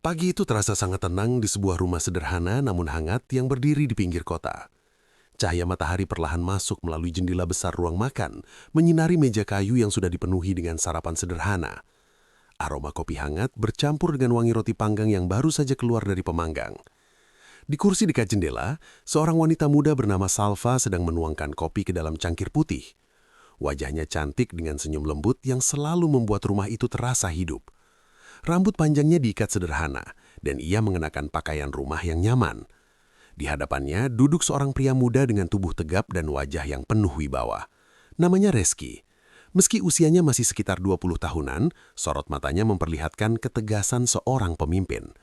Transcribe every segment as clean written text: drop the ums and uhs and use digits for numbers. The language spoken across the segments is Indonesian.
Pagi itu terasa sangat tenang di sebuah rumah sederhana namun hangat yang berdiri di pinggir kota. Cahaya matahari perlahan masuk melalui jendela besar ruang makan, menyinari meja kayu yang sudah dipenuhi dengan sarapan sederhana. Aroma kopi hangat bercampur dengan wangi roti panggang yang baru saja keluar dari pemanggang. Di kursi dekat jendela, seorang wanita muda bernama Salva sedang menuangkan kopi ke dalam cangkir putih. Wajahnya cantik dengan senyum lembut yang selalu membuat rumah itu terasa hidup. Rambut panjangnya diikat sederhana, dan ia mengenakan pakaian rumah yang nyaman. Di hadapannya duduk seorang pria muda dengan tubuh tegap dan wajah yang penuh wibawa. Namanya Reski. Meski usianya masih sekitar 20 tahunan, sorot matanya memperlihatkan ketegasan seorang pemimpin.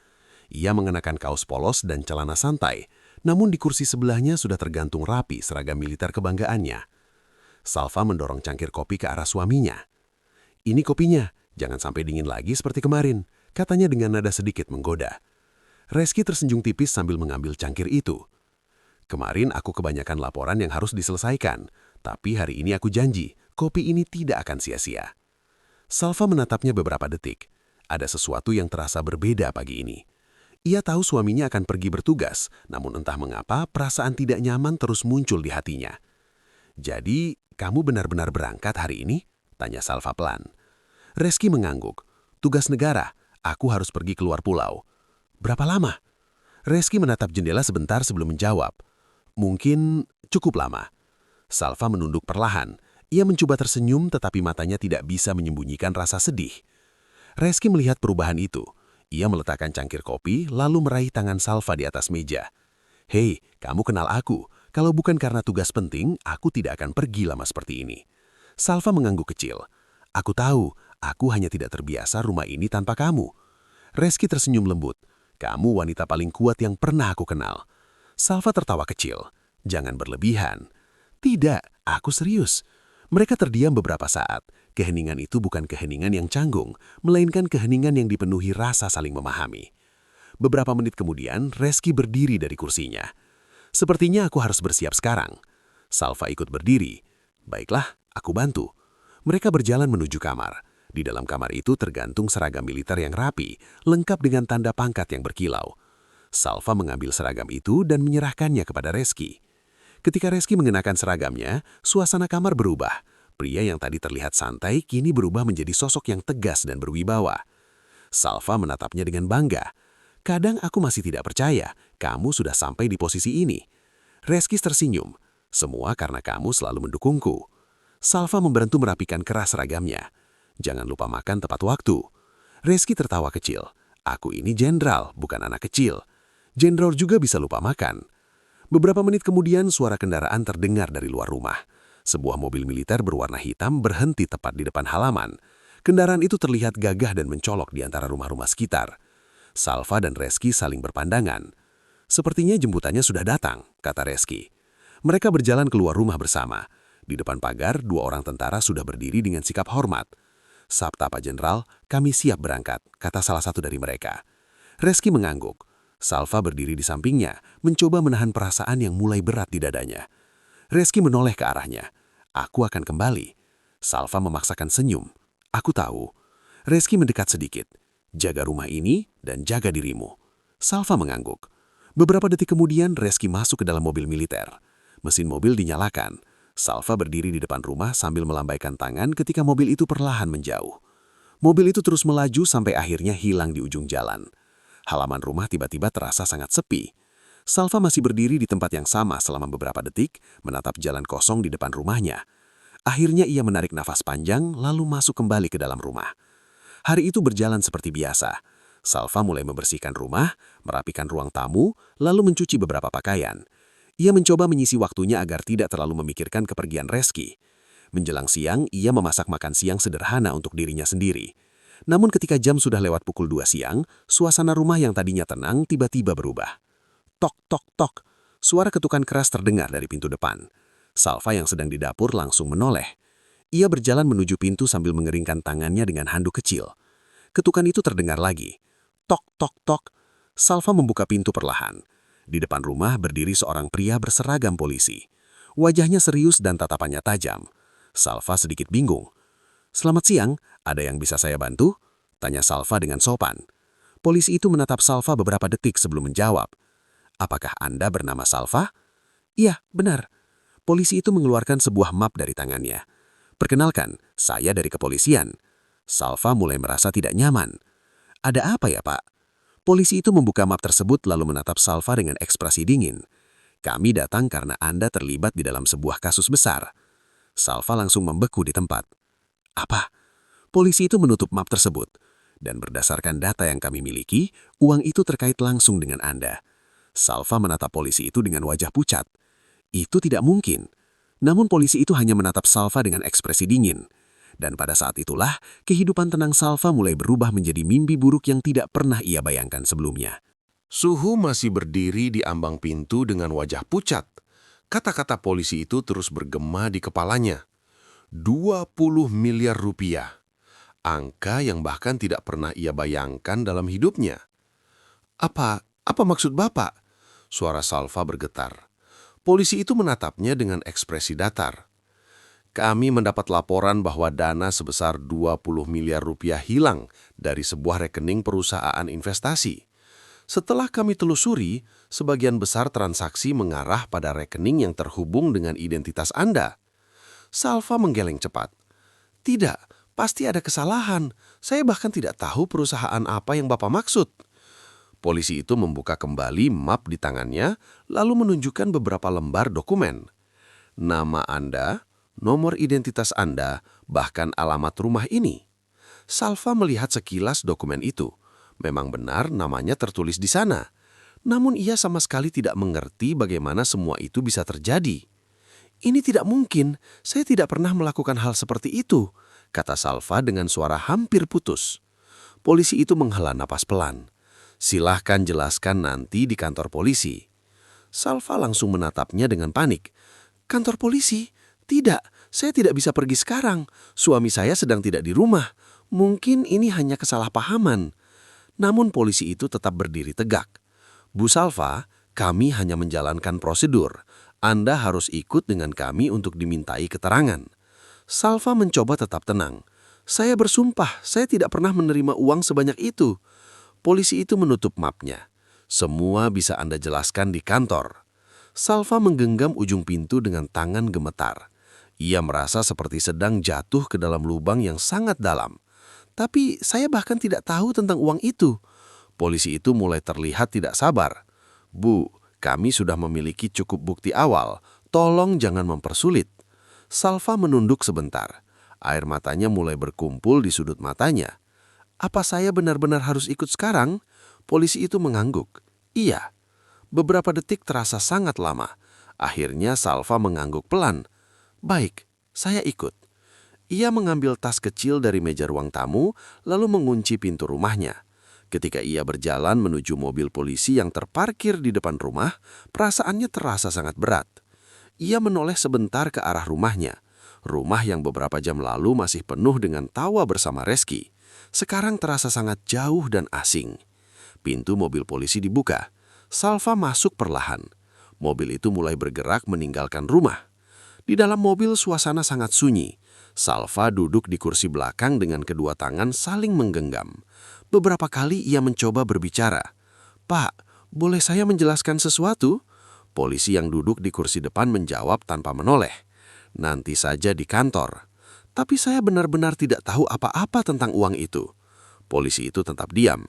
Ia mengenakan kaos polos dan celana santai, namun di kursi sebelahnya sudah tergantung rapi seragam militer kebanggaannya. Salva mendorong cangkir kopi ke arah suaminya. "Ini kopinya, jangan sampai dingin lagi seperti kemarin," katanya dengan nada sedikit menggoda. Reski tersenyum tipis sambil mengambil cangkir itu. "Kemarin aku kebanyakan laporan yang harus diselesaikan, tapi hari ini aku janji, kopi ini tidak akan sia-sia." Salva menatapnya beberapa detik. Ada sesuatu yang terasa berbeda pagi ini. Ia tahu suaminya akan pergi bertugas, namun entah mengapa perasaan tidak nyaman terus muncul di hatinya. "Jadi, kamu benar-benar berangkat hari ini?" tanya Salva pelan. Reski mengangguk. "Tugas negara, aku harus pergi keluar pulau." "Berapa lama?" Reski menatap jendela sebentar sebelum menjawab. "Mungkin cukup lama." Salva menunduk perlahan. Ia mencoba tersenyum tetapi matanya tidak bisa menyembunyikan rasa sedih. Reski melihat perubahan itu. Ia meletakkan cangkir kopi lalu meraih tangan Salva di atas meja. "Hei, kamu kenal aku. Kalau bukan karena tugas penting, aku tidak akan pergi lama seperti ini." Salva mengangguk kecil. "Aku tahu, aku hanya tidak terbiasa rumah ini tanpa kamu." Reski tersenyum lembut. "Kamu wanita paling kuat yang pernah aku kenal." Salva tertawa kecil. "Jangan berlebihan." "Tidak, aku serius." Mereka terdiam beberapa saat. Keheningan itu bukan keheningan yang canggung, melainkan keheningan yang dipenuhi rasa saling memahami. Beberapa menit kemudian, Reski berdiri dari kursinya. "Sepertinya aku harus bersiap sekarang." Salva ikut berdiri. "Baiklah, aku bantu." Mereka berjalan menuju kamar. Di dalam kamar itu tergantung seragam militer yang rapi, lengkap dengan tanda pangkat yang berkilau. Salva mengambil seragam itu dan menyerahkannya kepada Reski. Ketika Reski mengenakan seragamnya, suasana kamar berubah. Pria yang tadi terlihat santai kini berubah menjadi sosok yang tegas dan berwibawa. Salva menatapnya dengan bangga. "Kadang aku masih tidak percaya kamu sudah sampai di posisi ini." Reski tersenyum. "Semua karena kamu selalu mendukungku." Salva membantu merapikan keras seragamnya. "Jangan lupa makan tepat waktu." Reski tertawa kecil. "Aku ini jenderal, bukan anak kecil. Jenderal juga bisa lupa makan." Beberapa menit kemudian suara kendaraan terdengar dari luar rumah. Sebuah mobil militer berwarna hitam berhenti tepat di depan halaman. Kendaraan itu terlihat gagah dan mencolok di antara rumah-rumah sekitar. Salva dan Reski saling berpandangan. "Sepertinya jemputannya sudah datang," kata Reski. Mereka berjalan keluar rumah bersama. Di depan pagar, dua orang tentara sudah berdiri dengan sikap hormat. "Sabta Pak Jenderal, kami siap berangkat," kata salah satu dari mereka. Reski mengangguk. Salva berdiri di sampingnya, mencoba menahan perasaan yang mulai berat di dadanya. Reski menoleh ke arahnya. "Aku akan kembali." Salva memaksakan senyum. "Aku tahu." Reski mendekat sedikit. "Jaga rumah ini dan jaga dirimu." Salva mengangguk. Beberapa detik kemudian, Reski masuk ke dalam mobil militer. Mesin mobil dinyalakan. Salva berdiri di depan rumah sambil melambaikan tangan ketika mobil itu perlahan menjauh. Mobil itu terus melaju sampai akhirnya hilang di ujung jalan. Halaman rumah tiba-tiba terasa sangat sepi. Salva masih berdiri di tempat yang sama selama beberapa detik, menatap jalan kosong di depan rumahnya. Akhirnya ia menarik nafas panjang, lalu masuk kembali ke dalam rumah. Hari itu berjalan seperti biasa. Salva mulai membersihkan rumah, merapikan ruang tamu, lalu mencuci beberapa pakaian. Ia mencoba menyisi waktunya agar tidak terlalu memikirkan kepergian Reski. Menjelang siang, ia memasak makan siang sederhana untuk dirinya sendiri. Namun ketika jam sudah lewat pukul 2 siang, suasana rumah yang tadinya tenang tiba-tiba berubah. Tok, tok, tok. Suara ketukan keras terdengar dari pintu depan. Salva yang sedang di dapur langsung menoleh. Ia berjalan menuju pintu sambil mengeringkan tangannya dengan handuk kecil. Ketukan itu terdengar lagi. Tok, tok, tok. Salva membuka pintu perlahan. Di depan rumah berdiri seorang pria berseragam polisi. Wajahnya serius dan tatapannya tajam. Salva sedikit bingung. "Selamat siang, ada yang bisa saya bantu?" tanya Salva dengan sopan. Polisi itu menatap Salva beberapa detik sebelum menjawab. "Apakah Anda bernama Salva?" "Iya, benar." Polisi itu mengeluarkan sebuah map dari tangannya. "Perkenalkan, saya dari kepolisian." Salva mulai merasa tidak nyaman. "Ada apa ya, Pak?" Polisi itu membuka map tersebut lalu menatap Salva dengan ekspresi dingin. "Kami datang karena Anda terlibat di dalam sebuah kasus besar." Salva langsung membeku di tempat. "Apa?" Polisi itu menutup map tersebut. "Dan berdasarkan data yang kami miliki, uang itu terkait langsung dengan Anda." Salva menatap polisi itu dengan wajah pucat. "Itu tidak mungkin." Namun polisi itu hanya menatap Salva dengan ekspresi dingin. Dan pada saat itulah, kehidupan tenang Salva mulai berubah menjadi mimpi buruk yang tidak pernah ia bayangkan sebelumnya. Suhu masih berdiri di ambang pintu dengan wajah pucat. Kata-kata polisi itu terus bergema di kepalanya. 20 miliar rupiah. Angka yang bahkan tidak pernah ia bayangkan dalam hidupnya. Apa maksud Bapak?" Suara Salva bergetar. Polisi itu menatapnya dengan ekspresi datar. "Kami mendapat laporan bahwa dana sebesar 20 miliar rupiah hilang dari sebuah rekening perusahaan investasi. Setelah kami telusuri, sebagian besar transaksi mengarah pada rekening yang terhubung dengan identitas Anda." Salva menggeleng cepat. "Tidak, pasti ada kesalahan. Saya bahkan tidak tahu perusahaan apa yang Bapak maksud." Polisi itu membuka kembali map di tangannya, lalu menunjukkan beberapa lembar dokumen. Nama Anda, nomor identitas Anda, bahkan alamat rumah ini. Salva melihat sekilas dokumen itu. Memang benar namanya tertulis di sana. Namun ia sama sekali tidak mengerti bagaimana semua itu bisa terjadi. "Ini tidak mungkin, saya tidak pernah melakukan hal seperti itu," kata Salva dengan suara hampir putus. Polisi itu menghela napas pelan. "Silahkan jelaskan nanti di kantor polisi." Salva langsung menatapnya dengan panik. "Kantor polisi? Tidak, saya tidak bisa pergi sekarang. Suami saya sedang tidak di rumah. Mungkin ini hanya kesalahpahaman." Namun polisi itu tetap berdiri tegak. "Bu Salva, kami hanya menjalankan prosedur. Anda harus ikut dengan kami untuk dimintai keterangan." Salva mencoba tetap tenang. "Saya bersumpah, saya tidak pernah menerima uang sebanyak itu." Polisi itu menutup mapnya. "Semua bisa Anda jelaskan di kantor." Salva menggenggam ujung pintu dengan tangan gemetar. Ia merasa seperti sedang jatuh ke dalam lubang yang sangat dalam. "Tapi saya bahkan tidak tahu tentang uang itu." Polisi itu mulai terlihat tidak sabar. "Bu, kami sudah memiliki cukup bukti awal. Tolong jangan mempersulit." Salva menunduk sebentar. Air matanya mulai berkumpul di sudut matanya. "Apa saya benar-benar harus ikut sekarang?" Polisi itu mengangguk. "Iya." Beberapa detik terasa sangat lama. Akhirnya Salva mengangguk pelan. "Baik, saya ikut." Ia mengambil tas kecil dari meja ruang tamu, lalu mengunci pintu rumahnya. Ketika ia berjalan menuju mobil polisi yang terparkir di depan rumah, perasaannya terasa sangat berat. Ia menoleh sebentar ke arah rumahnya. Rumah yang beberapa jam lalu masih penuh dengan tawa bersama Reski. Sekarang terasa sangat jauh dan asing. Pintu mobil polisi dibuka. Salva masuk perlahan. Mobil itu mulai bergerak meninggalkan rumah. Di dalam mobil suasana sangat sunyi. Salva duduk di kursi belakang dengan kedua tangan saling menggenggam. Beberapa kali ia mencoba berbicara. "Pak, boleh saya menjelaskan sesuatu?" Polisi yang duduk di kursi depan menjawab tanpa menoleh. "Nanti saja di kantor." "Tapi saya benar-benar tidak tahu apa-apa tentang uang itu." Polisi itu tetap diam.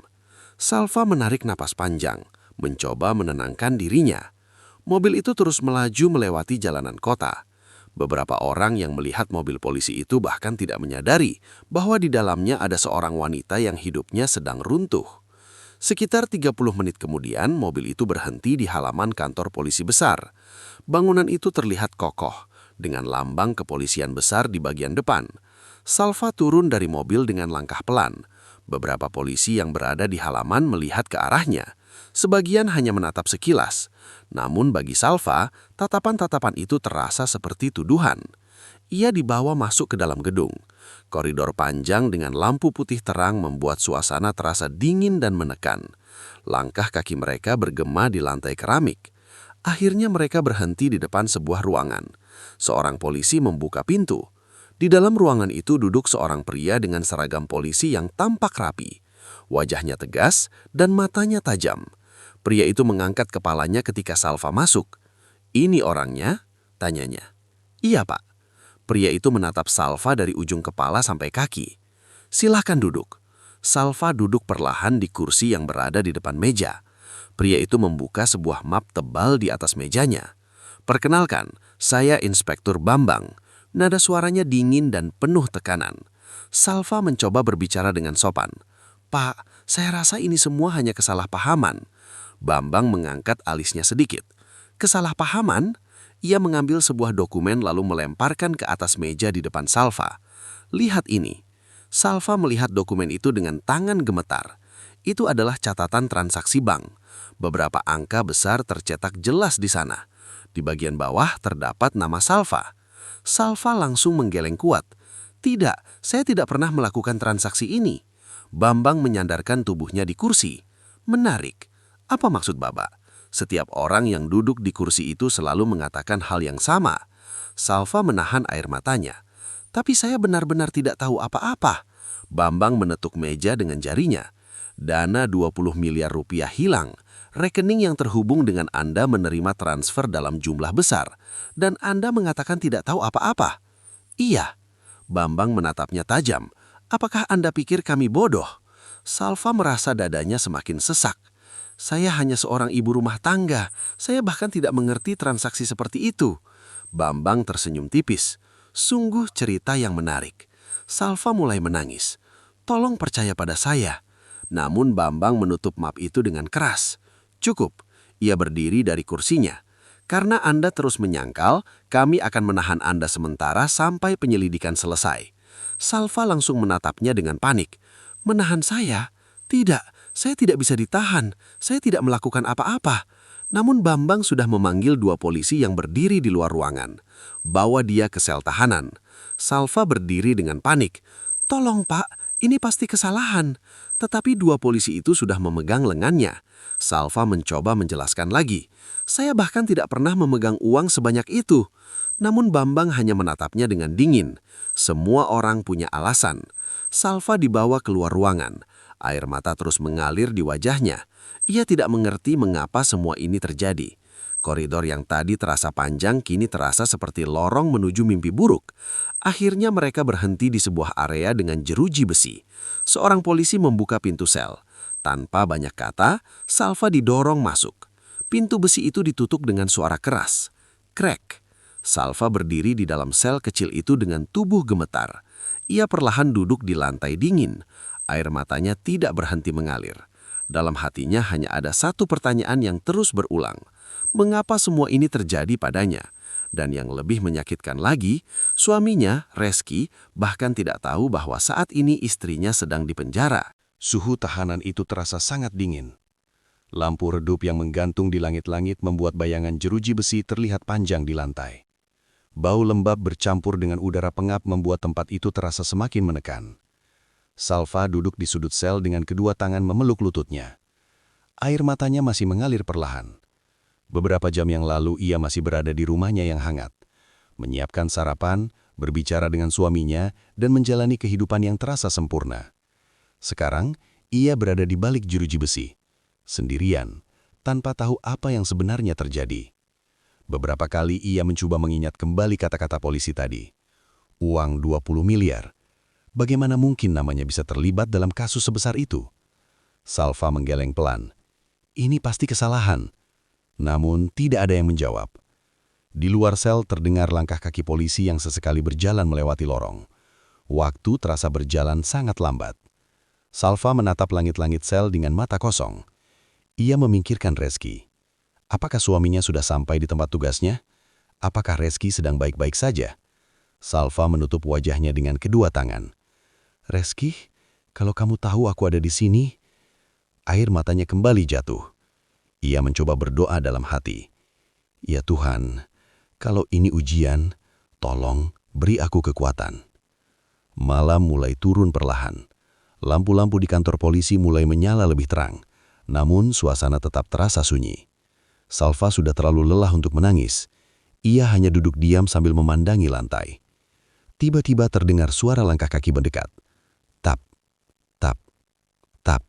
Salva menarik napas panjang, mencoba menenangkan dirinya. Mobil itu terus melaju melewati jalanan kota. Beberapa orang yang melihat mobil polisi itu bahkan tidak menyadari bahwa di dalamnya ada seorang wanita yang hidupnya sedang runtuh. Sekitar 30 menit kemudian, mobil itu berhenti di halaman kantor polisi besar. Bangunan itu terlihat kokoh, dengan lambang kepolisian besar di bagian depan. Salva turun dari mobil dengan langkah pelan. Beberapa polisi yang berada di halaman melihat ke arahnya. Sebagian hanya menatap sekilas. Namun bagi Salva, tatapan-tatapan itu terasa seperti tuduhan. Ia dibawa masuk ke dalam gedung. Koridor panjang dengan lampu putih terang membuat suasana terasa dingin dan menekan. Langkah kaki mereka bergema di lantai keramik. Akhirnya mereka berhenti di depan sebuah ruangan. Seorang polisi membuka pintu. Di dalam ruangan itu duduk seorang pria dengan seragam polisi yang tampak rapi. Wajahnya tegas dan matanya tajam. Pria itu mengangkat kepalanya ketika Salva masuk. "Ini orangnya?" tanyanya. "Iya, Pak." Pria itu menatap Salva dari ujung kepala sampai kaki. "Silahkan duduk." Salva duduk perlahan di kursi yang berada di depan meja. Pria itu membuka sebuah map tebal di atas mejanya. "Perkenalkan, saya Inspektur Bambang." Nada suaranya dingin dan penuh tekanan. Salva mencoba berbicara dengan sopan. "Pak, saya rasa ini semua hanya kesalahpahaman." Bambang mengangkat alisnya sedikit. "Kesalahpahaman?" Ia mengambil sebuah dokumen lalu melemparkan ke atas meja di depan Salva. "Lihat ini." Salva melihat dokumen itu dengan tangan gemetar. Itu adalah catatan transaksi bank. Beberapa angka besar tercetak jelas di sana. Di bagian bawah terdapat nama Salva. Salva langsung menggeleng kuat. "Tidak, saya tidak pernah melakukan transaksi ini." Bambang menyandarkan tubuhnya di kursi. "Menarik. Apa maksud Bapak?" Setiap orang yang duduk di kursi itu selalu mengatakan hal yang sama. Salva menahan air matanya. "Tapi saya benar-benar tidak tahu apa-apa." Bambang menetuk meja dengan jarinya. "Dana 20 miliar rupiah hilang. Rekening yang terhubung dengan Anda menerima transfer dalam jumlah besar. Dan Anda mengatakan tidak tahu apa-apa." "Iya." Bambang menatapnya tajam. "Apakah Anda pikir kami bodoh?" Salva merasa dadanya semakin sesak. "Saya hanya seorang ibu rumah tangga. Saya bahkan tidak mengerti transaksi seperti itu." Bambang tersenyum tipis. "Sungguh cerita yang menarik." Salva mulai menangis. "Tolong percaya pada saya." Namun Bambang menutup map itu dengan keras. "Cukup." Ia berdiri dari kursinya. "Karena Anda terus menyangkal, kami akan menahan Anda sementara sampai penyelidikan selesai." Salva langsung menatapnya dengan panik. "Menahan saya? Tidak, saya tidak bisa ditahan. Saya tidak melakukan apa-apa." Namun Bambang sudah memanggil 2 polisi yang berdiri di luar ruangan. "Bawa dia ke sel tahanan." Salva berdiri dengan panik. "Tolong Pak, ini pasti kesalahan." Tetapi 2 polisi itu sudah memegang lengannya. Salva mencoba menjelaskan lagi. "Saya bahkan tidak pernah memegang uang sebanyak itu." Namun Bambang hanya menatapnya dengan dingin. Semua orang punya alasan. Salva dibawa keluar ruangan. Air mata terus mengalir di wajahnya. Ia tidak mengerti mengapa semua ini terjadi. Koridor yang tadi terasa panjang kini terasa seperti lorong menuju mimpi buruk. Akhirnya mereka berhenti di sebuah area dengan jeruji besi. Seorang polisi membuka pintu sel. Tanpa banyak kata, Salva didorong masuk. Pintu besi itu ditutup dengan suara keras. Krek. Salva berdiri di dalam sel kecil itu dengan tubuh gemetar. Ia perlahan duduk di lantai dingin. Air matanya tidak berhenti mengalir. Dalam hatinya hanya ada satu pertanyaan yang terus berulang. Mengapa semua ini terjadi padanya? Dan yang lebih menyakitkan lagi, suaminya, Reski, bahkan tidak tahu bahwa saat ini istrinya sedang dipenjara. Suhu tahanan itu terasa sangat dingin. Lampu redup yang menggantung di langit-langit membuat bayangan jeruji besi terlihat panjang di lantai. Bau lembab bercampur dengan udara pengap membuat tempat itu terasa semakin menekan. Salva duduk di sudut sel dengan kedua tangan memeluk lututnya. Air matanya masih mengalir perlahan. Beberapa jam yang lalu ia masih berada di rumahnya yang hangat, menyiapkan sarapan, berbicara dengan suaminya, dan menjalani kehidupan yang terasa sempurna. Sekarang, ia berada di balik jeruji besi, sendirian, tanpa tahu apa yang sebenarnya terjadi. Beberapa kali ia mencoba mengingat kembali kata-kata polisi tadi. Uang 20 miliar. Bagaimana mungkin namanya bisa terlibat dalam kasus sebesar itu? Salva menggeleng pelan. Ini pasti kesalahan. Namun tidak ada yang menjawab. Di luar sel terdengar langkah kaki polisi yang sesekali berjalan melewati lorong. Waktu terasa berjalan sangat lambat. Salva menatap langit-langit sel dengan mata kosong. Ia memikirkan Reski. Apakah suaminya sudah sampai di tempat tugasnya? Apakah Reski sedang baik-baik saja? Salva menutup wajahnya dengan kedua tangan. "Reski, kalau kamu tahu aku ada di sini." Air matanya kembali jatuh. Ia mencoba berdoa dalam hati. "Ya Tuhan, kalau ini ujian, tolong beri aku kekuatan." Malam mulai turun perlahan. Lampu-lampu di kantor polisi mulai menyala lebih terang, namun suasana tetap terasa sunyi. Salva sudah terlalu lelah untuk menangis. Ia hanya duduk diam sambil memandangi lantai. Tiba-tiba terdengar suara langkah kaki mendekat. Tap, tap, tap.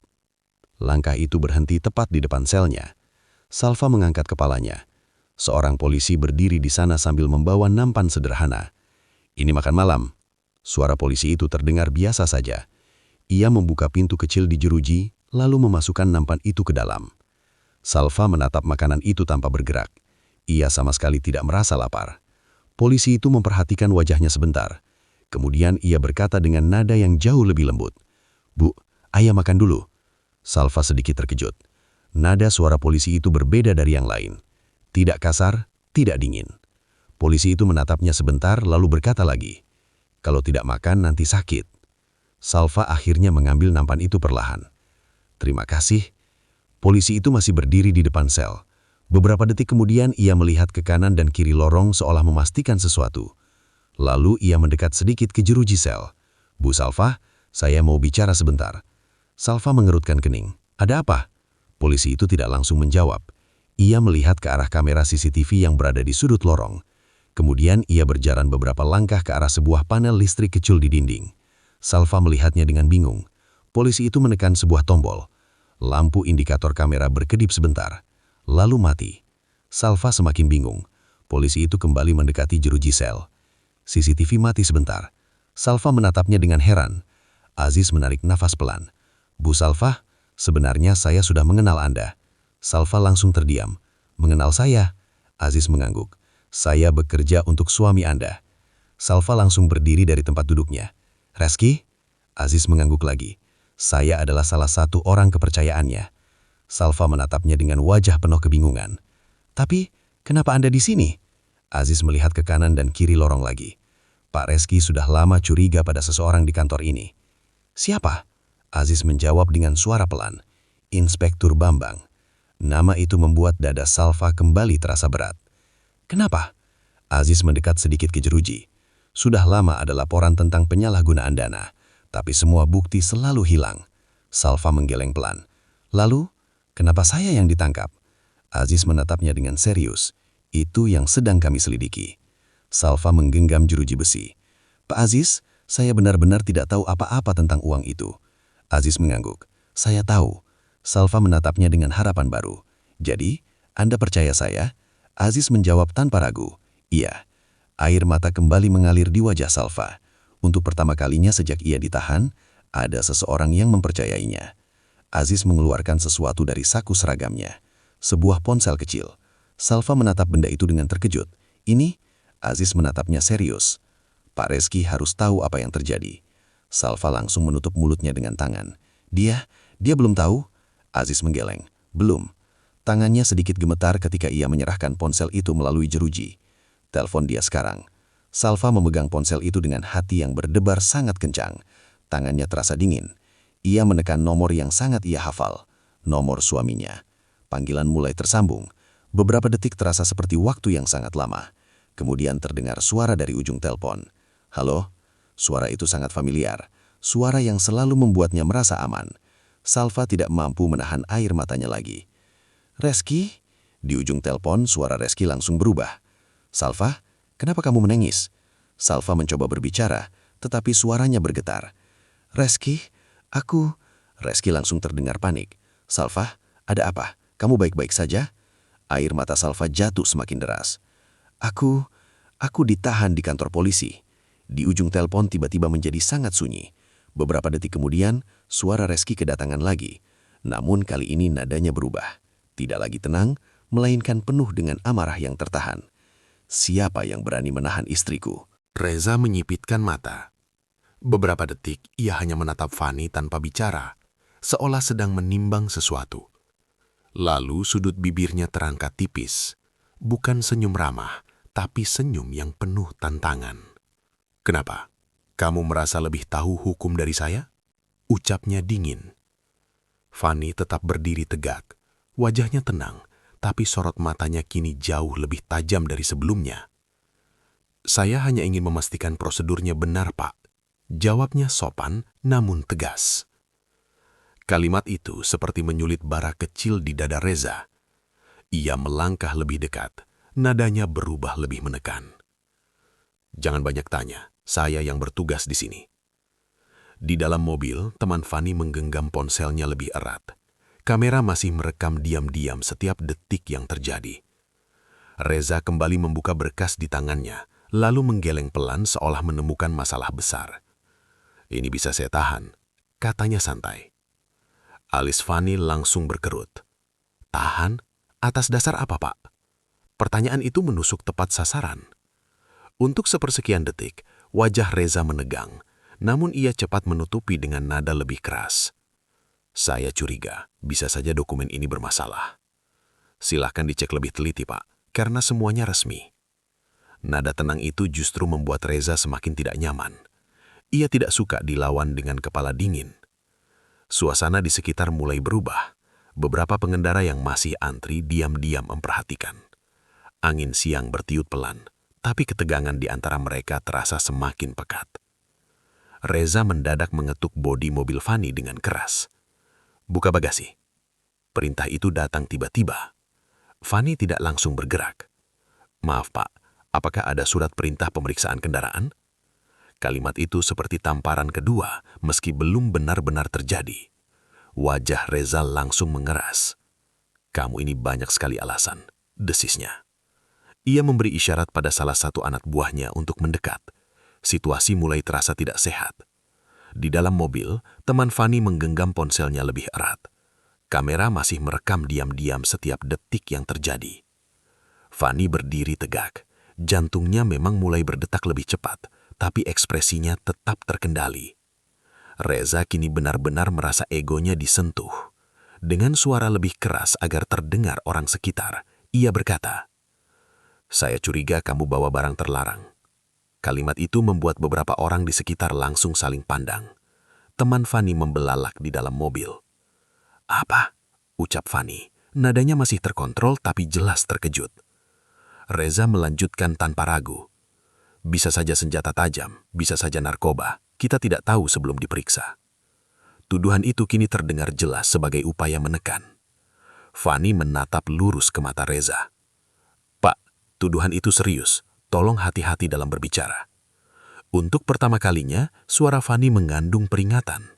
Langkah itu berhenti tepat di depan selnya. Salva mengangkat kepalanya. Seorang polisi berdiri di sana sambil membawa nampan sederhana. "Ini makan malam." Suara polisi itu terdengar biasa saja. Ia membuka pintu kecil di jeruji, lalu memasukkan nampan itu ke dalam. Salva menatap makanan itu tanpa bergerak. Ia sama sekali tidak merasa lapar. Polisi itu memperhatikan wajahnya sebentar. Kemudian ia berkata dengan nada yang jauh lebih lembut, "Bu, ayah makan dulu." Salva sedikit terkejut. Nada suara polisi itu berbeda dari yang lain. Tidak kasar, tidak dingin. Polisi itu menatapnya sebentar lalu berkata lagi, "Kalau tidak makan nanti sakit." Salva akhirnya mengambil nampan itu perlahan. "Terima kasih." Polisi itu masih berdiri di depan sel. Beberapa detik kemudian ia melihat ke kanan dan kiri lorong seolah memastikan sesuatu. Lalu ia mendekat sedikit ke jeruji sel. "Bu Salva, saya mau bicara sebentar." Salva mengerutkan kening. "Ada apa?" Polisi itu tidak langsung menjawab. Ia melihat ke arah kamera CCTV yang berada di sudut lorong. Kemudian ia berjalan beberapa langkah ke arah sebuah panel listrik kecil di dinding. Salva melihatnya dengan bingung. Polisi itu menekan sebuah tombol. Lampu indikator kamera berkedip sebentar, lalu mati. Salva semakin bingung. Polisi itu kembali mendekati jeruji sel. CCTV mati sebentar. Salva menatapnya dengan heran. Aziz menarik nafas pelan. "Bu Salva, sebenarnya saya sudah mengenal Anda." Salva langsung terdiam. "Mengenal saya?" Aziz mengangguk. "Saya bekerja untuk suami Anda." Salva langsung berdiri dari tempat duduknya. "Reski?" Aziz mengangguk lagi. "Saya adalah salah satu orang kepercayaannya." Salva menatapnya dengan wajah penuh kebingungan. "Tapi, kenapa Anda di sini?" Aziz melihat ke kanan dan kiri lorong lagi. "Pak Reski sudah lama curiga pada seseorang di kantor ini." "Siapa?" Aziz menjawab dengan suara pelan. "Inspektur Bambang." Nama itu membuat dada Salva kembali terasa berat. "Kenapa?" Aziz mendekat sedikit ke jeruji. "Sudah lama ada laporan tentang penyalahgunaan dana, tapi semua bukti selalu hilang." Salva menggeleng pelan. "Lalu, kenapa saya yang ditangkap?" Aziz menatapnya dengan serius. "Itu yang sedang kami selidiki." Salva menggenggam jeruji besi. "Pak Aziz, saya benar-benar tidak tahu apa-apa tentang uang itu." Aziz mengangguk. "Saya tahu." Salva menatapnya dengan harapan baru. "Jadi, Anda percaya saya?" Aziz menjawab tanpa ragu. "Iya." Air mata kembali mengalir di wajah Salva. Untuk pertama kalinya sejak ia ditahan, ada seseorang yang mempercayainya. Aziz mengeluarkan sesuatu dari saku seragamnya. Sebuah ponsel kecil. Salva menatap benda itu dengan terkejut. "Ini?" Aziz menatapnya serius. "Pak Reski harus tahu apa yang terjadi." Salva langsung menutup mulutnya dengan tangan. Dia belum tahu?" Aziz menggeleng. "Belum." Tangannya sedikit gemetar ketika ia menyerahkan ponsel itu melalui jeruji. "Telepon dia sekarang." Salva memegang ponsel itu dengan hati yang berdebar sangat kencang. Tangannya terasa dingin. Ia menekan nomor yang sangat ia hafal. Nomor suaminya. Panggilan mulai tersambung. Beberapa detik terasa seperti waktu yang sangat lama. Kemudian terdengar suara dari ujung telepon. "Halo?" Suara itu sangat familiar. Suara yang selalu membuatnya merasa aman. Salva tidak mampu menahan air matanya lagi. "Reski?" Di ujung telepon, suara Reski langsung berubah. "Salva, kenapa kamu menangis?" Salva mencoba berbicara, tetapi suaranya bergetar. "Reski, aku..." Reski langsung terdengar panik. "Salva, ada apa? Kamu baik-baik saja?" Air mata Salva jatuh semakin deras. Aku ditahan di kantor polisi." Di ujung telepon tiba-tiba menjadi sangat sunyi. Beberapa detik kemudian, suara Reski kedatangan lagi. Namun kali ini nadanya berubah. Tidak lagi tenang, melainkan penuh dengan amarah yang tertahan. "Siapa yang berani menahan istriku?" Reza menyipitkan mata. Beberapa detik ia hanya menatap Fani tanpa bicara, seolah sedang menimbang sesuatu. Lalu sudut bibirnya terangkat tipis. Bukan senyum ramah, tapi senyum yang penuh tantangan. "Kenapa? Kamu merasa lebih tahu hukum dari saya?" Ucapnya dingin. Fani tetap berdiri tegak. Wajahnya tenang, tapi sorot matanya kini jauh lebih tajam dari sebelumnya. "Saya hanya ingin memastikan prosedurnya benar, Pak." Jawabnya sopan namun tegas. Kalimat itu seperti menyulit bara kecil di dada Reza. Ia melangkah lebih dekat, nadanya berubah lebih menekan. "Jangan banyak tanya, saya yang bertugas di sini." Di dalam mobil, teman Fani menggenggam ponselnya lebih erat. Kamera masih merekam diam-diam setiap detik yang terjadi. Reza kembali membuka berkas di tangannya, lalu menggeleng pelan seolah menemukan masalah besar. "Ini bisa saya tahan," katanya santai. Alis Fani langsung berkerut. "Tahan? Atas dasar apa, Pak?" Pertanyaan itu menusuk tepat sasaran. Untuk sepersekian detik, wajah Reza menegang, namun ia cepat menutupi dengan nada lebih keras. "Saya curiga, bisa saja dokumen ini bermasalah. Silahkan dicek lebih teliti, Pak, karena semuanya resmi." Nada tenang itu justru membuat Reza semakin tidak nyaman. Ia tidak suka dilawan dengan kepala dingin. Suasana di sekitar mulai berubah. Beberapa pengendara yang masih antri diam-diam memperhatikan. Angin siang bertiup pelan, tapi ketegangan di antara mereka terasa semakin pekat. Reza mendadak mengetuk bodi mobil Fani dengan keras. "Buka bagasi." Perintah itu datang tiba-tiba. Fani tidak langsung bergerak. "Maaf, Pak, apakah ada surat perintah pemeriksaan kendaraan?" Kalimat itu seperti tamparan kedua, meski belum benar-benar terjadi. Wajah Reza langsung mengeras. "Kamu ini banyak sekali alasan," desisnya. Ia memberi isyarat pada salah satu anak buahnya untuk mendekat. Situasi mulai terasa tidak sehat. Di dalam mobil, teman Fani menggenggam ponselnya lebih erat. Kamera masih merekam diam-diam setiap detik yang terjadi. Fani berdiri tegak. Jantungnya memang mulai berdetak lebih cepat, tapi ekspresinya tetap terkendali. Reza kini benar-benar merasa egonya disentuh. Dengan suara lebih keras agar terdengar orang sekitar, ia berkata, "Saya curiga kamu bawa barang terlarang." Kalimat itu membuat beberapa orang di sekitar langsung saling pandang. Teman Fani membelalak di dalam mobil. "Apa?" ucap Fani. Nadanya masih terkontrol tapi jelas terkejut. Reza melanjutkan tanpa ragu. "Bisa saja senjata tajam, bisa saja narkoba. Kita tidak tahu sebelum diperiksa." Tuduhan itu kini terdengar jelas sebagai upaya menekan. Fani menatap lurus ke mata Reza. "Pak, tuduhan itu serius. Tolong hati-hati dalam berbicara." Untuk pertama kalinya, suara Fani mengandung peringatan.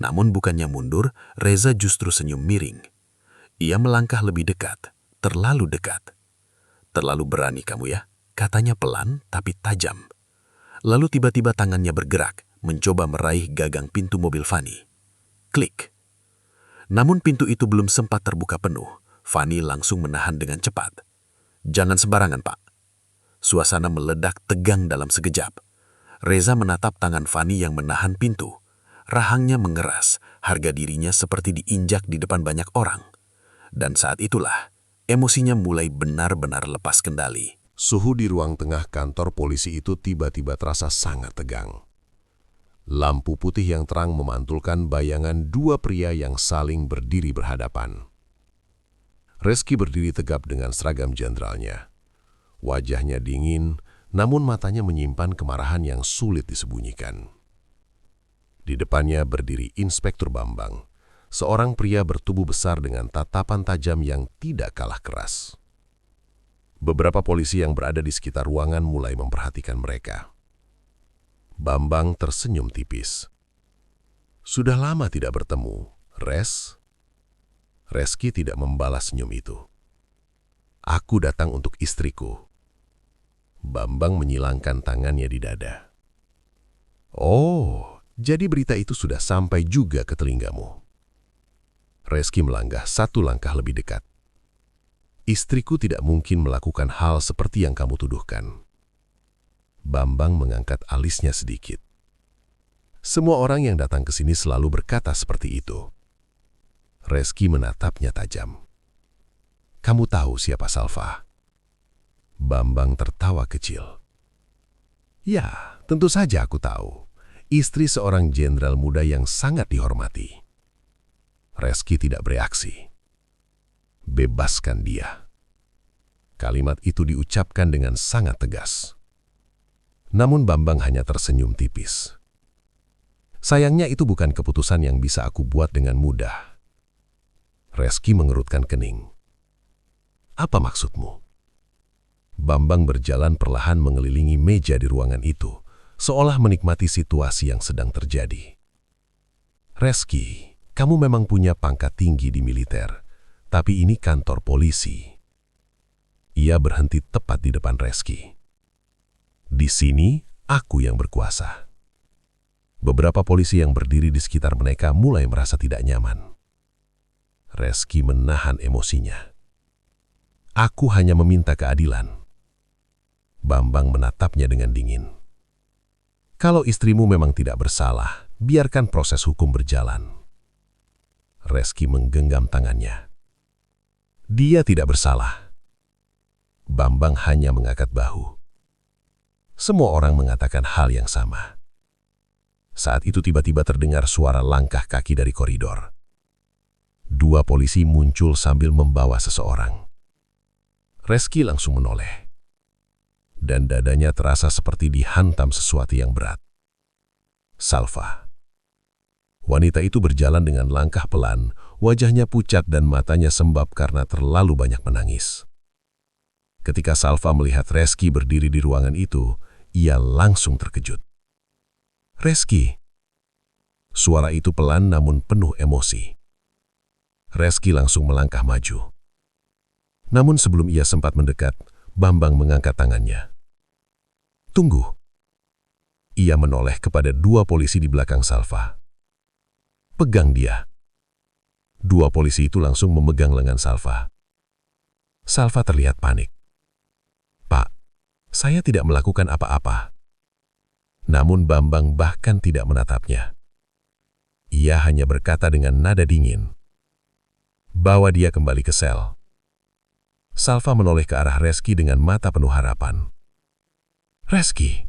Namun bukannya mundur, Reza justru senyum miring. Ia melangkah lebih dekat, terlalu dekat. "Terlalu berani kamu ya," katanya pelan tapi tajam. Lalu tiba-tiba tangannya bergerak, mencoba meraih gagang pintu mobil Fani. Klik. Namun pintu itu belum sempat terbuka penuh. Fani langsung menahan dengan cepat. "Jangan sembarangan, Pak." Suasana meledak tegang dalam sekejap. Reza menatap tangan Fani yang menahan pintu. Rahangnya mengeras, harga dirinya seperti diinjak di depan banyak orang. Dan saat itulah, emosinya mulai benar-benar lepas kendali. Suhu di ruang tengah kantor polisi itu tiba-tiba terasa sangat tegang. Lampu putih yang terang memantulkan bayangan dua pria yang saling berdiri berhadapan. Reski berdiri tegap dengan seragam jenderalnya. Wajahnya dingin, namun matanya menyimpan kemarahan yang sulit disembunyikan. Di depannya berdiri Inspektur Bambang, seorang pria bertubuh besar dengan tatapan tajam yang tidak kalah keras. Beberapa polisi yang berada di sekitar ruangan mulai memperhatikan mereka. Bambang tersenyum tipis. "Sudah lama tidak bertemu, Res." Reski tidak membalas senyum itu. "Aku datang untuk istriku." Bambang menyilangkan tangannya di dada. "Oh, jadi berita itu sudah sampai juga ke telingamu." Reski melangkah satu langkah lebih dekat. "Istriku tidak mungkin melakukan hal seperti yang kamu tuduhkan." Bambang mengangkat alisnya sedikit. "Semua orang yang datang ke sini selalu berkata seperti itu." Reski menatapnya tajam. "Kamu tahu siapa Salva?" Bambang tertawa kecil. "Ya, tentu saja aku tahu. Istri seorang jenderal muda yang sangat dihormati." Reski tidak bereaksi. "Bebaskan dia." Kalimat itu diucapkan dengan sangat tegas. Namun Bambang hanya tersenyum tipis. "Sayangnya itu bukan keputusan yang bisa aku buat dengan mudah." Reski mengerutkan kening. "Apa maksudmu?" Bambang berjalan perlahan mengelilingi meja di ruangan itu, seolah menikmati situasi yang sedang terjadi. "Reski, kamu memang punya pangkat tinggi di militer, tapi ini kantor polisi. Ia berhenti tepat di depan Reski. Di sini, aku yang berkuasa. Beberapa polisi yang berdiri di sekitar mereka mulai merasa tidak nyaman. Reski menahan emosinya. Aku hanya meminta keadilan. Bambang menatapnya dengan dingin. Kalau istrimu memang tidak bersalah, biarkan proses hukum berjalan. Reski menggenggam tangannya. Dia tidak bersalah. Bambang hanya mengangkat bahu. Semua orang mengatakan hal yang sama. Saat itu tiba-tiba terdengar suara langkah kaki dari koridor. 2 polisi muncul sambil membawa seseorang. Reski langsung menoleh. Dan dadanya terasa seperti dihantam sesuatu yang berat. Salva. Wanita itu berjalan dengan langkah pelan, wajahnya pucat dan matanya sembab karena terlalu banyak menangis. Ketika Salva melihat Reski berdiri di ruangan itu, ia langsung terkejut. Reski. Suara itu pelan namun penuh emosi. Reski langsung melangkah maju. Namun sebelum ia sempat mendekat, Bambang mengangkat tangannya. Tunggu. Ia menoleh kepada 2 polisi di belakang Salva. Pegang dia. 2 polisi itu langsung memegang lengan Salva. Salva terlihat panik. Pak, saya tidak melakukan apa-apa. Namun Bambang bahkan tidak menatapnya. Ia hanya berkata dengan nada dingin. Bawa dia kembali ke sel. Salva menoleh ke arah Reski dengan mata penuh harapan. Reski.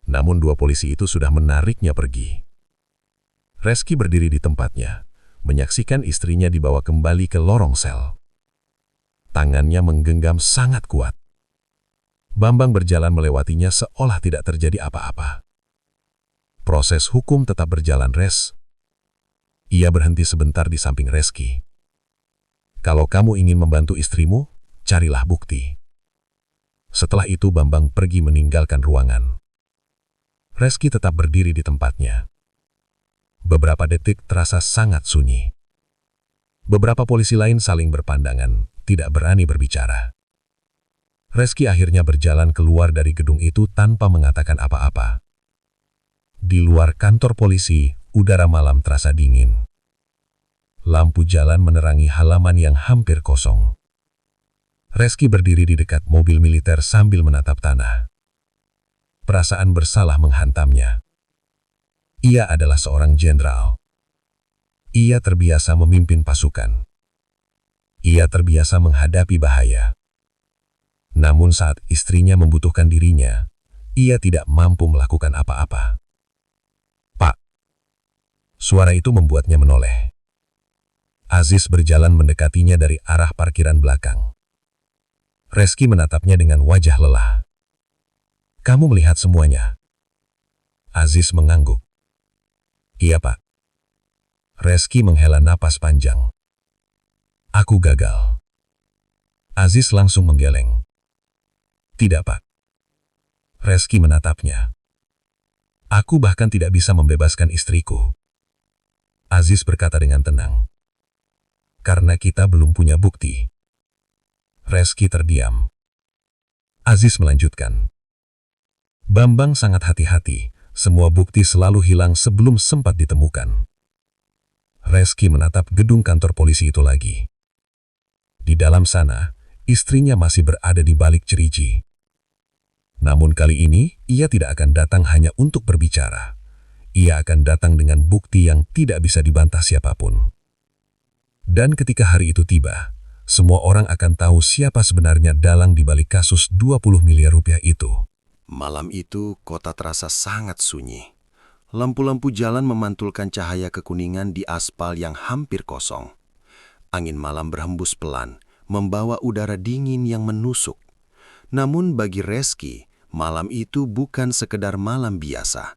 Namun 2 polisi itu sudah menariknya pergi. Reski berdiri di tempatnya, menyaksikan istrinya dibawa kembali ke lorong sel. Tangannya menggenggam sangat kuat. Bambang berjalan melewatinya seolah tidak terjadi apa-apa. Proses hukum tetap berjalan, Res. Ia berhenti sebentar di samping Reski. Kalau kamu ingin membantu istrimu, carilah bukti. Setelah itu Bambang pergi meninggalkan ruangan. Reski tetap berdiri di tempatnya. Beberapa detik terasa sangat sunyi. Beberapa polisi lain saling berpandangan, tidak berani berbicara. Reski akhirnya berjalan keluar dari gedung itu tanpa mengatakan apa-apa. Di luar kantor polisi, udara malam terasa dingin. Lampu jalan menerangi halaman yang hampir kosong. Reski berdiri di dekat mobil militer sambil menatap tanah. Perasaan bersalah menghantamnya. Ia adalah seorang jenderal. Ia terbiasa memimpin pasukan. Ia terbiasa menghadapi bahaya. Namun saat istrinya membutuhkan dirinya, ia tidak mampu melakukan apa-apa. Pak. Suara itu membuatnya menoleh. Aziz berjalan mendekatinya dari arah parkiran belakang. Reski menatapnya dengan wajah lelah. Kamu melihat semuanya. Aziz mengangguk. Iya, Pak. Reski menghela napas panjang. Aku gagal. Aziz langsung menggeleng. Tidak, Pak. Reski menatapnya. Aku bahkan tidak bisa membebaskan istriku. Aziz berkata dengan tenang. Karena kita belum punya bukti. Reski terdiam. Aziz melanjutkan. Bambang sangat hati-hati. Semua bukti selalu hilang sebelum sempat ditemukan. Reski menatap gedung kantor polisi itu lagi. Di dalam sana, istrinya masih berada di balik jeruji. Namun kali ini, ia tidak akan datang hanya untuk berbicara. Ia akan datang dengan bukti yang tidak bisa dibantah siapapun. Dan ketika hari itu tiba, semua orang akan tahu siapa sebenarnya dalang di balik kasus 20 miliar rupiah itu. Malam itu, kota terasa sangat sunyi. Lampu-lampu jalan memantulkan cahaya kekuningan di aspal yang hampir kosong. Angin malam berhembus pelan, membawa udara dingin yang menusuk. Namun bagi Reski, malam itu bukan sekedar malam biasa.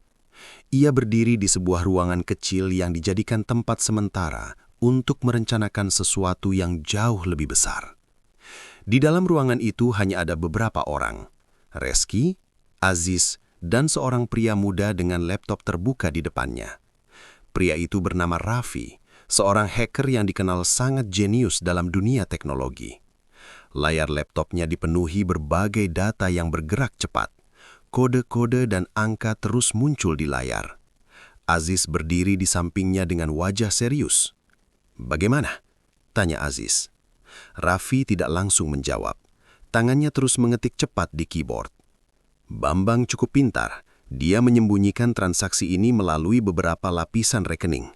Ia berdiri di sebuah ruangan kecil yang dijadikan tempat sementara untuk merencanakan sesuatu yang jauh lebih besar. Di dalam ruangan itu hanya ada beberapa orang. Reski, Aziz, dan seorang pria muda dengan laptop terbuka di depannya. Pria itu bernama Raffi, seorang hacker yang dikenal sangat jenius dalam dunia teknologi. Layar laptopnya dipenuhi berbagai data yang bergerak cepat. Kode-kode dan angka terus muncul di layar. Aziz berdiri di sampingnya dengan wajah serius. "Bagaimana?" tanya Aziz. Raffi tidak langsung menjawab. Tangannya terus mengetik cepat di keyboard. Bambang cukup pintar. Dia menyembunyikan transaksi ini melalui beberapa lapisan rekening.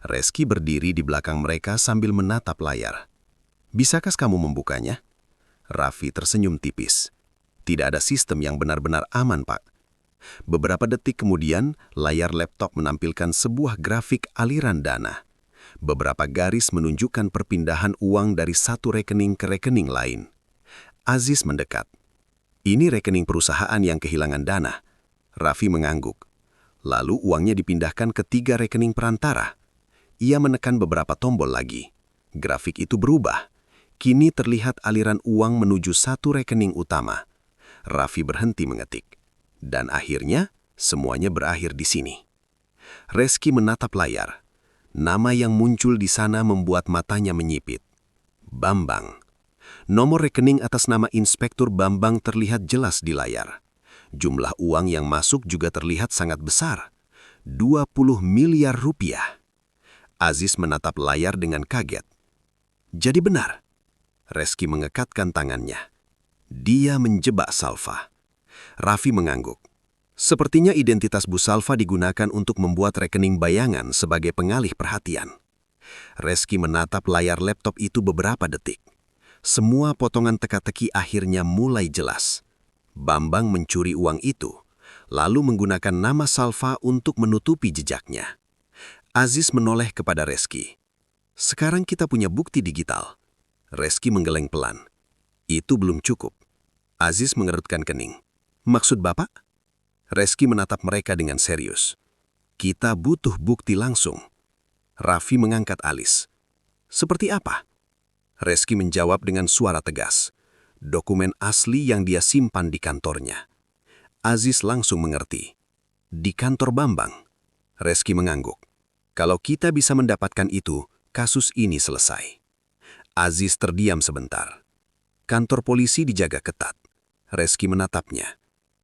Reski berdiri di belakang mereka sambil menatap layar. "Bisakah kamu membukanya?" Raffi tersenyum tipis. "Tidak ada sistem yang benar-benar aman, Pak." Beberapa detik kemudian, layar laptop menampilkan sebuah grafik aliran dana. Beberapa garis menunjukkan perpindahan uang dari satu rekening ke rekening lain. Aziz mendekat. "Ini rekening perusahaan yang kehilangan dana." Raffi mengangguk. Lalu uangnya dipindahkan ke 3 rekening perantara. Ia menekan beberapa tombol lagi. Grafik itu berubah. Kini terlihat aliran uang menuju satu rekening utama. Raffi berhenti mengetik. Dan akhirnya, semuanya berakhir di sini. Reski menatap layar. Nama yang muncul di sana membuat matanya menyipit. Bambang. Nomor rekening atas nama Inspektur Bambang terlihat jelas di layar. Jumlah uang yang masuk juga terlihat sangat besar. 20 miliar rupiah. Aziz menatap layar dengan kaget. Jadi benar. Reski mengekatkan tangannya. Dia menjebak Salva. Raffi mengangguk. Sepertinya identitas Bu Salva digunakan untuk membuat rekening bayangan sebagai pengalih perhatian. Reski menatap layar laptop itu beberapa detik. Semua potongan teka-teki akhirnya mulai jelas. Bambang mencuri uang itu, lalu menggunakan nama Salva untuk menutupi jejaknya. Aziz menoleh kepada Reski. "Sekarang kita punya bukti digital." Reski menggeleng pelan. "Itu belum cukup." Aziz mengerutkan kening. "Maksud Bapak?" Reski menatap mereka dengan serius. "Kita butuh bukti langsung." Raffi mengangkat alis. "Seperti apa?" Reski menjawab dengan suara tegas. "Dokumen asli yang dia simpan di kantornya." Aziz langsung mengerti. "Di kantor Bambang?" Reski mengangguk. "Kalau kita bisa mendapatkan itu, kasus ini selesai." Aziz terdiam sebentar. "Kantor polisi dijaga ketat." Reski menatapnya.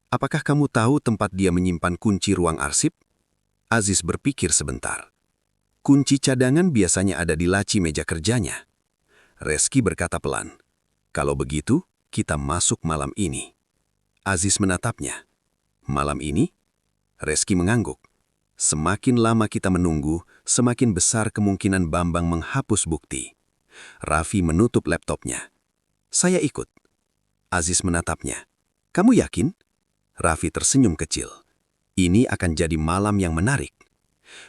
"Apakah kamu tahu tempat dia menyimpan kunci ruang arsip?" Aziz berpikir sebentar. "Kunci cadangan biasanya ada di laci meja kerjanya." Reski berkata pelan. "Kalau begitu, kita masuk malam ini." Aziz menatapnya. "Malam ini?" Reski mengangguk. "Semakin lama kita menunggu, semakin besar kemungkinan Bambang menghapus bukti." Raffi menutup laptopnya. "Saya ikut." Aziz menatapnya. "Kamu yakin?" Raffi tersenyum kecil. "Ini akan jadi malam yang menarik."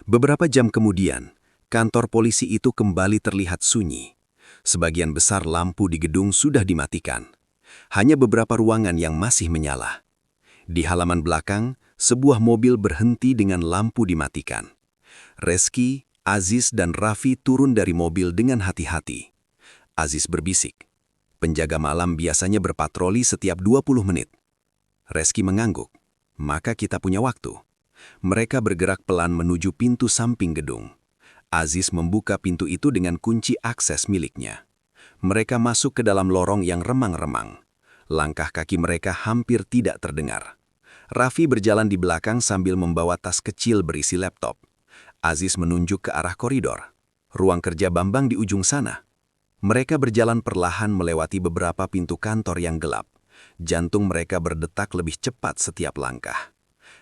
Beberapa jam kemudian, kantor polisi itu kembali terlihat sunyi. Sebagian besar lampu di gedung sudah dimatikan. Hanya beberapa ruangan yang masih menyala. Di halaman belakang, sebuah mobil berhenti dengan lampu dimatikan. Reski, Aziz, dan Raffi turun dari mobil dengan hati-hati. Aziz berbisik. "Penjaga malam biasanya berpatroli setiap 20 menit. Reski mengangguk. "Maka kita punya waktu." Mereka bergerak pelan menuju pintu samping gedung. Aziz membuka pintu itu dengan kunci akses miliknya. Mereka masuk ke dalam lorong yang remang-remang. Langkah kaki mereka hampir tidak terdengar. Raffi berjalan di belakang sambil membawa tas kecil berisi laptop. Aziz menunjuk ke arah koridor. Ruang kerja Bambang di ujung sana. Mereka berjalan perlahan melewati beberapa pintu kantor yang gelap. Jantung mereka berdetak lebih cepat setiap langkah.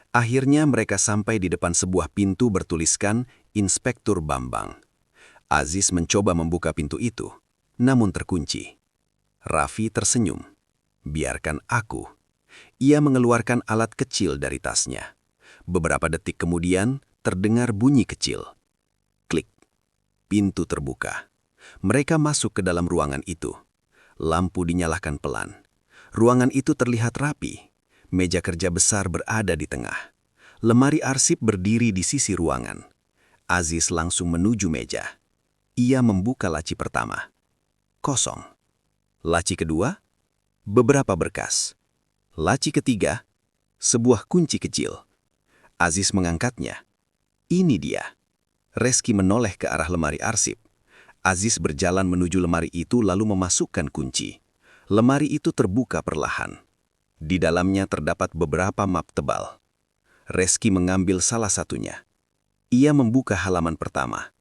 Akhirnya mereka sampai di depan sebuah pintu bertuliskan Inspektur Bambang. Aziz mencoba membuka pintu itu, namun terkunci. Raffi tersenyum. "Biarkan aku." Ia mengeluarkan alat kecil dari tasnya. Beberapa detik kemudian, terdengar bunyi kecil. Klik. Pintu terbuka. Mereka masuk ke dalam ruangan itu. Lampu dinyalakan pelan. Ruangan itu terlihat rapi. Meja kerja besar berada di tengah. Lemari arsip berdiri di sisi ruangan. Aziz langsung menuju meja. Ia membuka laci pertama. Kosong. Laci kedua, beberapa berkas. Laci ketiga, sebuah kunci kecil. Aziz mengangkatnya. Ini dia. Reski menoleh ke arah lemari arsip. Aziz berjalan menuju lemari itu lalu memasukkan kunci. Lemari itu terbuka perlahan. Di dalamnya terdapat beberapa map tebal. Reski mengambil salah satunya. Ia membuka halaman pertama.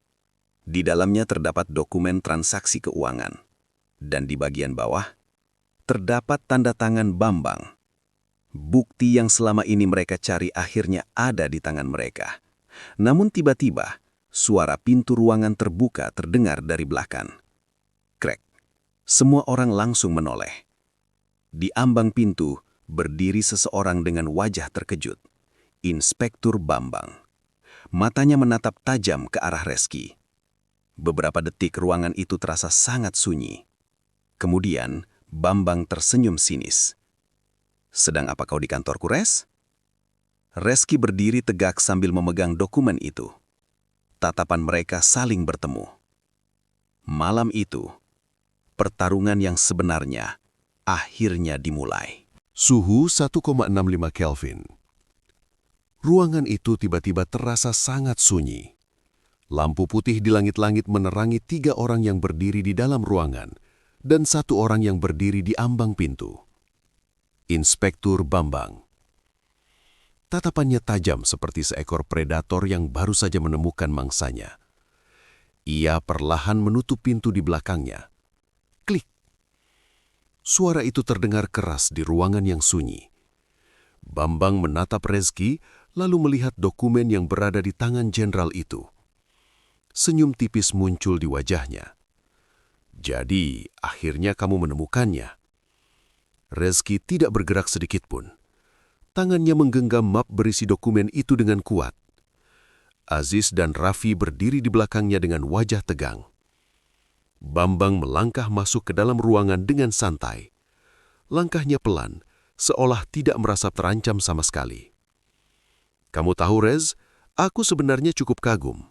Di dalamnya terdapat dokumen transaksi keuangan. Dan di bagian bawah, terdapat tanda tangan Bambang. Bukti yang selama ini mereka cari akhirnya ada di tangan mereka. Namun tiba-tiba, suara pintu ruangan terbuka terdengar dari belakang. Krek. Semua orang langsung menoleh. Di ambang pintu, berdiri seseorang dengan wajah terkejut. Inspektur Bambang. Matanya menatap tajam ke arah Reski. Beberapa detik ruangan itu terasa sangat sunyi. Kemudian, Bambang tersenyum sinis. "Sedang apa kau di kantorku, Res?" Reski berdiri tegak sambil memegang dokumen itu. Tatapan mereka saling bertemu. Malam itu, pertarungan yang sebenarnya akhirnya dimulai. Suhu 1,65 Kelvin. Ruangan itu tiba-tiba terasa sangat sunyi. Lampu putih di langit-langit menerangi 3 orang yang berdiri di dalam ruangan dan 1 orang yang berdiri di ambang pintu. Inspektur Bambang. Tatapannya tajam seperti seekor predator yang baru saja menemukan mangsanya. Ia perlahan menutup pintu di belakangnya. Klik. Suara itu terdengar keras di ruangan yang sunyi. Bambang menatap Reski lalu melihat dokumen yang berada di tangan jenderal itu. Senyum tipis muncul di wajahnya. "Jadi, akhirnya kamu menemukannya." Reski tidak bergerak sedikit pun. Tangannya menggenggam map berisi dokumen itu dengan kuat. Aziz dan Raffi berdiri di belakangnya dengan wajah tegang. Bambang melangkah masuk ke dalam ruangan dengan santai. Langkahnya pelan, seolah tidak merasa terancam sama sekali. "Kamu tahu, Rez, aku sebenarnya cukup kagum."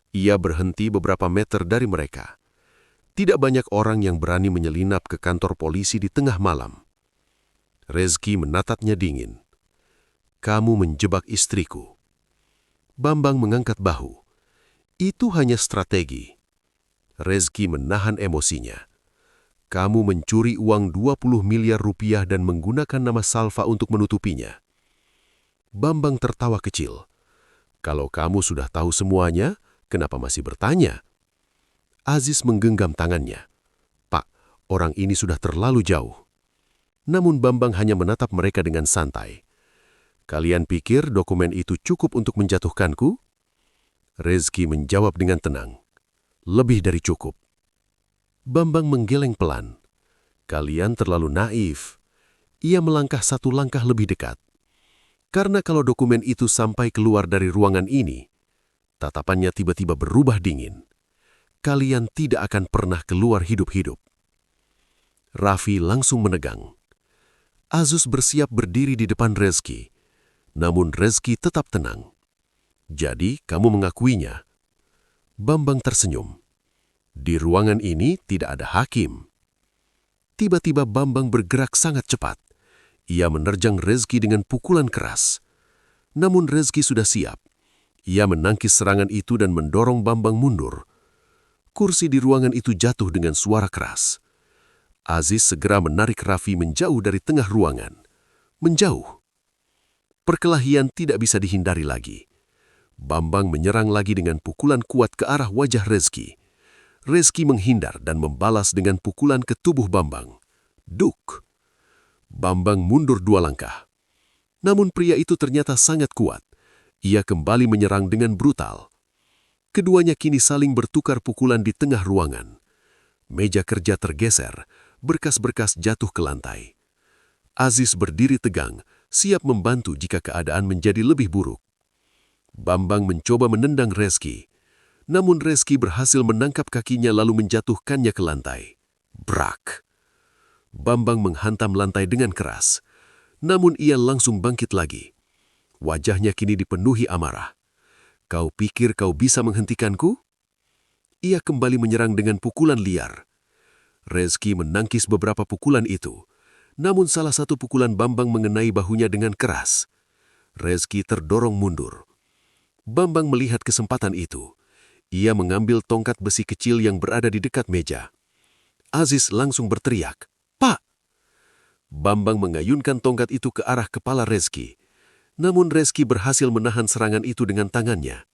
Ia berhenti beberapa meter dari mereka. Tidak banyak orang yang berani menyelinap ke kantor polisi di tengah malam. Reski menatapnya dingin. "Kamu menjebak istriku." Bambang mengangkat bahu. "Itu hanya strategi." Reski menahan emosinya. "Kamu mencuri uang 20 miliar rupiah dan menggunakan nama Salva untuk menutupinya." Bambang tertawa kecil. "Kalau kamu sudah tahu semuanya, kenapa masih bertanya?" Aziz menggenggam tangannya. "Pak, orang ini sudah terlalu jauh." Namun Bambang hanya menatap mereka dengan santai. "Kalian pikir dokumen itu cukup untuk menjatuhkanku?" Reski menjawab dengan tenang. "Lebih dari cukup." Bambang menggeleng pelan. "Kalian terlalu naif." Ia melangkah 1 langkah lebih dekat. Karena kalau dokumen itu sampai keluar dari ruangan ini, tatapannya tiba-tiba berubah dingin. "Kalian tidak akan pernah keluar hidup-hidup." Raffi langsung menegang. Azus bersiap berdiri di depan Reski. Namun Reski tetap tenang. "Jadi kamu mengakuinya?" Bambang tersenyum. "Di ruangan ini tidak ada hakim." Tiba-tiba Bambang bergerak sangat cepat. Ia menerjang Reski dengan pukulan keras. Namun Reski sudah siap. Ia menangkis serangan itu dan mendorong Bambang mundur. Kursi di ruangan itu jatuh dengan suara keras. Aziz segera menarik Raffi menjauh dari tengah ruangan. Menjauh. Perkelahian tidak bisa dihindari lagi. Bambang menyerang lagi dengan pukulan kuat ke arah wajah Reski. Reski menghindar dan membalas dengan pukulan ke tubuh Bambang. Duk! Bambang mundur 2 langkah. Namun pria itu ternyata sangat kuat. Ia kembali menyerang dengan brutal. Keduanya kini saling bertukar pukulan di tengah ruangan. Meja kerja tergeser, berkas-berkas jatuh ke lantai. Aziz berdiri tegang, siap membantu jika keadaan menjadi lebih buruk. Bambang mencoba menendang Reski. Namun Reski berhasil menangkap kakinya lalu menjatuhkannya ke lantai. Brak! Bambang menghantam lantai dengan keras. Namun ia langsung bangkit lagi. Wajahnya kini dipenuhi amarah. "Kau pikir kau bisa menghentikanku?" Ia kembali menyerang dengan pukulan liar. Reski menangkis beberapa pukulan itu. Namun salah satu pukulan Bambang mengenai bahunya dengan keras. Reski terdorong mundur. Bambang melihat kesempatan itu. Ia mengambil tongkat besi kecil yang berada di dekat meja. Aziz langsung berteriak, "Pak!" Bambang mengayunkan tongkat itu ke arah kepala Rezki. Namun Rezki berhasil menahan serangan itu dengan tangannya.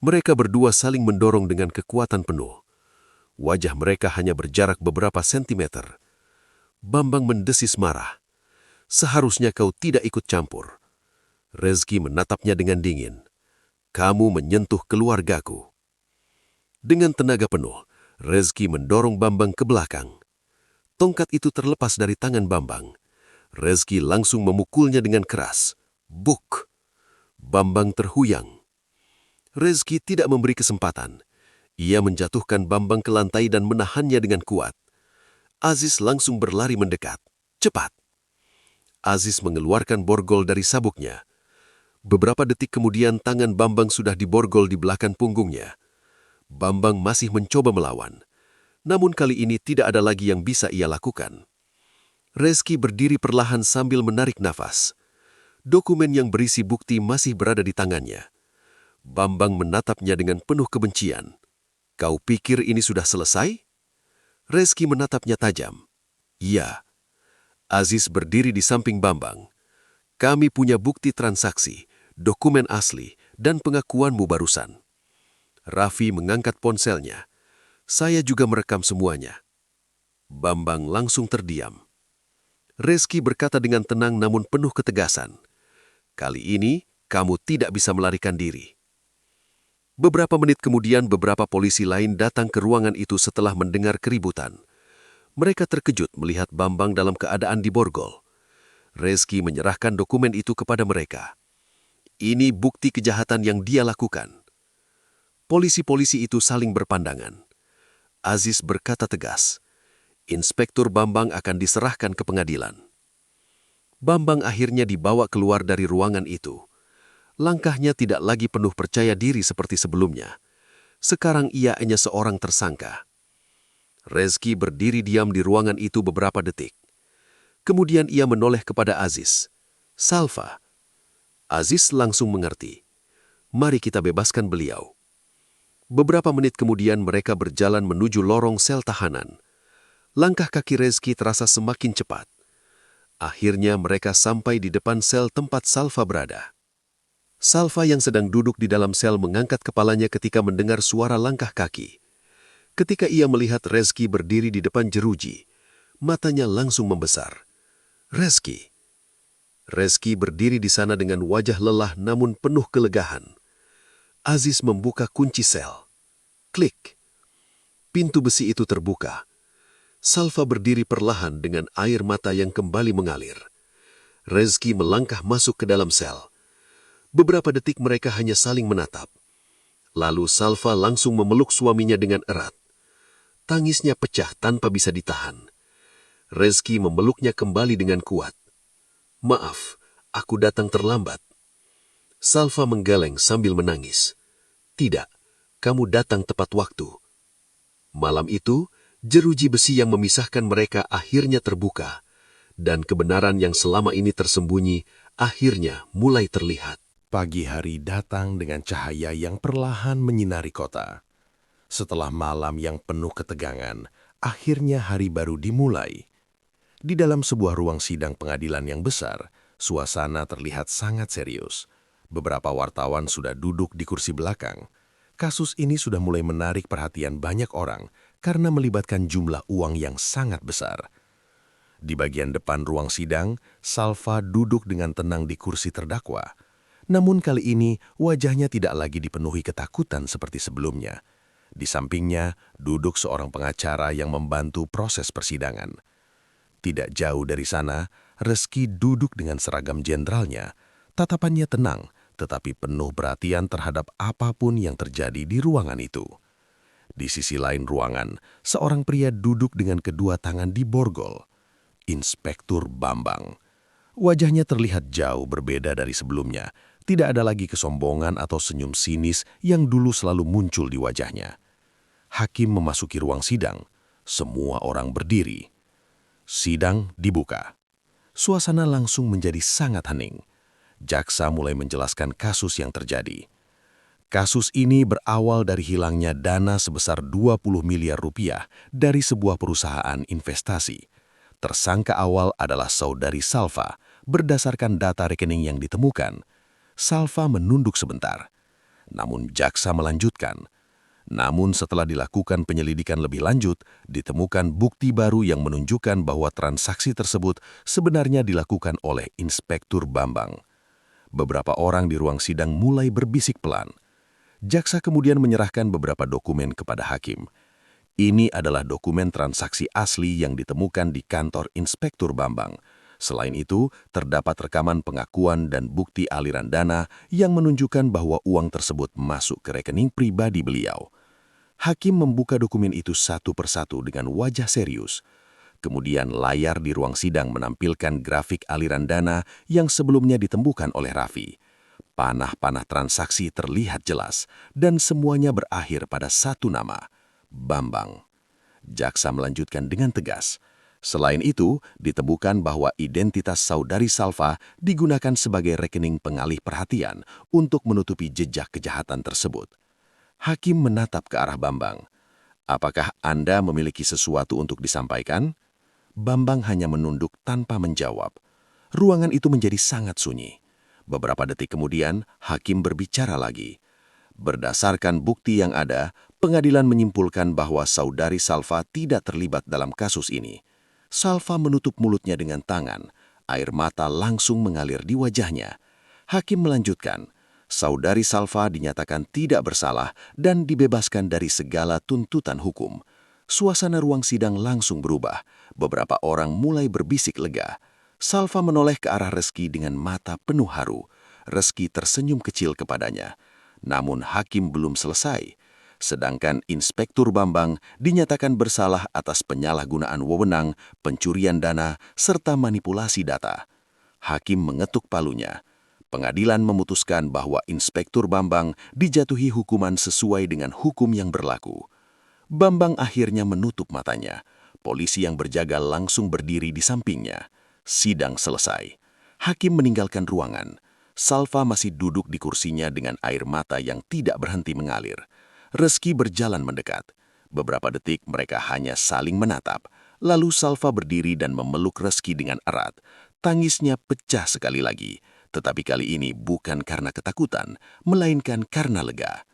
Mereka berdua saling mendorong dengan kekuatan penuh. Wajah mereka hanya berjarak beberapa sentimeter. Bambang mendesis marah. "Seharusnya kau tidak ikut campur." Rezki menatapnya dengan dingin. "Kamu menyentuh keluargaku." Dengan tenaga penuh, Rezki mendorong Bambang ke belakang. Tongkat itu terlepas dari tangan Bambang. Rezki langsung memukulnya dengan keras. Buk! Bambang terhuyang. Rezki tidak memberi kesempatan. Ia menjatuhkan Bambang ke lantai dan menahannya dengan kuat. Aziz langsung berlari mendekat. Cepat! Aziz mengeluarkan borgol dari sabuknya. Beberapa detik kemudian tangan Bambang sudah diborgol di belakang punggungnya. Bambang masih mencoba melawan. Namun kali ini tidak ada lagi yang bisa ia lakukan. Rezki berdiri perlahan sambil menarik nafas. Dokumen yang berisi bukti masih berada di tangannya. Bambang menatapnya dengan penuh kebencian. "Kau pikir ini sudah selesai?" Rezki menatapnya tajam. "Iya." Aziz berdiri di samping Bambang. "Kami punya bukti transaksi, dokumen asli, dan pengakuanmu barusan." Raffi mengangkat ponselnya. "Saya juga merekam semuanya." Bambang langsung terdiam. Rezki berkata dengan tenang namun penuh ketegasan, "Kali ini kamu tidak bisa melarikan diri." Beberapa menit kemudian beberapa polisi lain datang ke ruangan itu setelah mendengar keributan. Mereka terkejut melihat Bambang dalam keadaan diborgol. Rezki menyerahkan dokumen itu kepada mereka. "Ini bukti kejahatan yang dia lakukan." Polisi-polisi itu saling berpandangan. Aziz berkata tegas, "Inspektur Bambang akan diserahkan ke pengadilan." Bambang akhirnya dibawa keluar dari ruangan itu. Langkahnya tidak lagi penuh percaya diri seperti sebelumnya. Sekarang ia hanya seorang tersangka. Rezki berdiri diam di ruangan itu beberapa detik. Kemudian ia menoleh kepada Aziz. "Salva." Aziz langsung mengerti. "Mari kita bebaskan beliau." Beberapa menit kemudian mereka berjalan menuju lorong sel tahanan. Langkah kaki Rezki terasa semakin cepat. Akhirnya mereka sampai di depan sel tempat Salva berada. Salva yang sedang duduk di dalam sel mengangkat kepalanya ketika mendengar suara langkah kaki. Ketika ia melihat Rezki berdiri di depan jeruji, matanya langsung membesar. "Rezki." Rezki berdiri di sana dengan wajah lelah namun penuh kelegahan. Aziz membuka kunci sel. Klik. Pintu besi itu terbuka. Salva berdiri perlahan dengan air mata yang kembali mengalir. Rezki melangkah masuk ke dalam sel. Beberapa detik mereka hanya saling menatap. Lalu Salva langsung memeluk suaminya dengan erat. Tangisnya pecah tanpa bisa ditahan. Rezki memeluknya kembali dengan kuat. "Maaf, aku datang terlambat." Salva menggeleng sambil menangis. "Tidak, kamu datang tepat waktu." Malam itu, jeruji besi yang memisahkan mereka akhirnya terbuka, dan kebenaran yang selama ini tersembunyi akhirnya mulai terlihat. Pagi hari datang dengan cahaya yang perlahan menyinari kota. Setelah malam yang penuh ketegangan, akhirnya hari baru dimulai. Di dalam sebuah ruang sidang pengadilan yang besar, suasana terlihat sangat serius. Beberapa wartawan sudah duduk di kursi belakang. Kasus ini sudah mulai menarik perhatian banyak orang karena melibatkan jumlah uang yang sangat besar. Di bagian depan ruang sidang, Salva duduk dengan tenang di kursi terdakwa. Namun kali ini wajahnya tidak lagi dipenuhi ketakutan seperti sebelumnya. Di sampingnya duduk seorang pengacara yang membantu proses persidangan. Tidak jauh dari sana, Rezki duduk dengan seragam jenderalnya. Tatapannya tenang, tetapi penuh perhatian terhadap apapun yang terjadi di ruangan itu. Di sisi lain ruangan, seorang pria duduk dengan kedua tangan diborgol. Inspektur Bambang. Wajahnya terlihat jauh berbeda dari sebelumnya. Tidak ada lagi kesombongan atau senyum sinis yang dulu selalu muncul di wajahnya. Hakim memasuki ruang sidang. Semua orang berdiri. Sidang dibuka. Suasana langsung menjadi sangat hening. Jaksa mulai menjelaskan kasus yang terjadi. Kasus ini berawal dari hilangnya dana sebesar 20 miliar rupiah dari sebuah perusahaan investasi. Tersangka awal adalah saudari Salva. Berdasarkan data rekening yang ditemukan, Salva menunduk sebentar. Namun jaksa melanjutkan. Namun setelah dilakukan penyelidikan lebih lanjut, ditemukan bukti baru yang menunjukkan bahwa transaksi tersebut sebenarnya dilakukan oleh Inspektur Bambang. Beberapa orang di ruang sidang mulai berbisik pelan. Jaksa kemudian menyerahkan beberapa dokumen kepada hakim. Ini adalah dokumen transaksi asli yang ditemukan di kantor Inspektur Bambang. Selain itu, terdapat rekaman pengakuan dan bukti aliran dana yang menunjukkan bahwa uang tersebut masuk ke rekening pribadi beliau. Hakim membuka dokumen itu satu persatu dengan wajah serius. Kemudian layar di ruang sidang menampilkan grafik aliran dana yang sebelumnya ditemukan oleh Raffi. Panah-panah transaksi terlihat jelas dan semuanya berakhir pada satu nama, Bambang. Jaksa melanjutkan dengan tegas. Selain itu, ditemukan bahwa identitas saudari Salva digunakan sebagai rekening pengalih perhatian untuk menutupi jejak kejahatan tersebut. Hakim menatap ke arah Bambang. Apakah Anda memiliki sesuatu untuk disampaikan? Bambang hanya menunduk tanpa menjawab. Ruangan itu menjadi sangat sunyi. Beberapa detik kemudian, hakim berbicara lagi. Berdasarkan bukti yang ada, pengadilan menyimpulkan bahwa saudari Salva tidak terlibat dalam kasus ini. Salva menutup mulutnya dengan tangan. Air mata langsung mengalir di wajahnya. Hakim melanjutkan, saudari Salva dinyatakan tidak bersalah dan dibebaskan dari segala tuntutan hukum. Suasana ruang sidang langsung berubah. Beberapa orang mulai berbisik lega. Salva menoleh ke arah Reski dengan mata penuh haru. Reski tersenyum kecil kepadanya. Namun hakim belum selesai. Sedangkan Inspektur Bambang dinyatakan bersalah atas penyalahgunaan wewenang, pencurian dana, serta manipulasi data. Hakim mengetuk palunya. Pengadilan memutuskan bahwa Inspektur Bambang dijatuhi hukuman sesuai dengan hukum yang berlaku. Bambang akhirnya menutup matanya. Polisi yang berjaga langsung berdiri di sampingnya. Sidang selesai. Hakim meninggalkan ruangan. Salva masih duduk di kursinya dengan air mata yang tidak berhenti mengalir. Reski berjalan mendekat. Beberapa detik mereka hanya saling menatap. Lalu Salva berdiri dan memeluk Reski dengan erat. Tangisnya pecah sekali lagi. Tetapi kali ini bukan karena ketakutan, melainkan karena lega.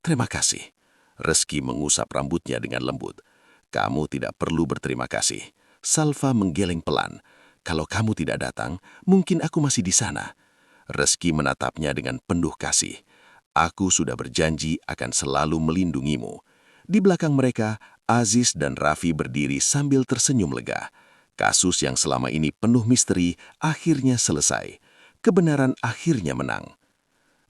Terima kasih. Reski mengusap rambutnya dengan lembut. Kamu tidak perlu berterima kasih. Salva menggeleng pelan. Kalau kamu tidak datang, mungkin aku masih di sana. Reski menatapnya dengan penuh kasih. Aku sudah berjanji akan selalu melindungimu. Di belakang mereka, Aziz dan Raffi berdiri sambil tersenyum lega. Kasus yang selama ini penuh misteri akhirnya selesai. Kebenaran akhirnya menang.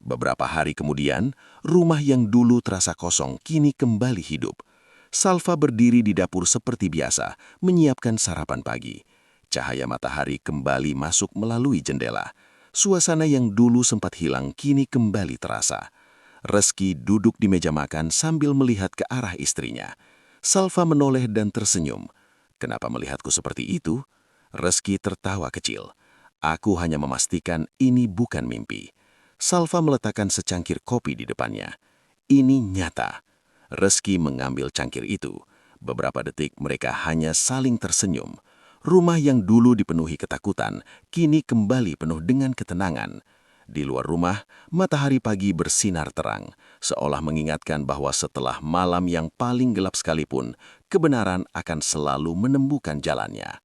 Beberapa hari kemudian, rumah yang dulu terasa kosong kini kembali hidup. Salva berdiri di dapur seperti biasa, menyiapkan sarapan pagi. Cahaya matahari kembali masuk melalui jendela. Suasana yang dulu sempat hilang kini kembali terasa. Reski duduk di meja makan sambil melihat ke arah istrinya. Salva menoleh dan tersenyum. Kenapa melihatku seperti itu? Reski tertawa kecil. Aku hanya memastikan ini bukan mimpi. Salva meletakkan secangkir kopi di depannya. Ini nyata. Reski mengambil cangkir itu. Beberapa detik mereka hanya saling tersenyum. Rumah yang dulu dipenuhi ketakutan, kini kembali penuh dengan ketenangan. Di luar rumah, matahari pagi bersinar terang, seolah mengingatkan bahwa setelah malam yang paling gelap sekalipun, kebenaran akan selalu menemukan jalannya.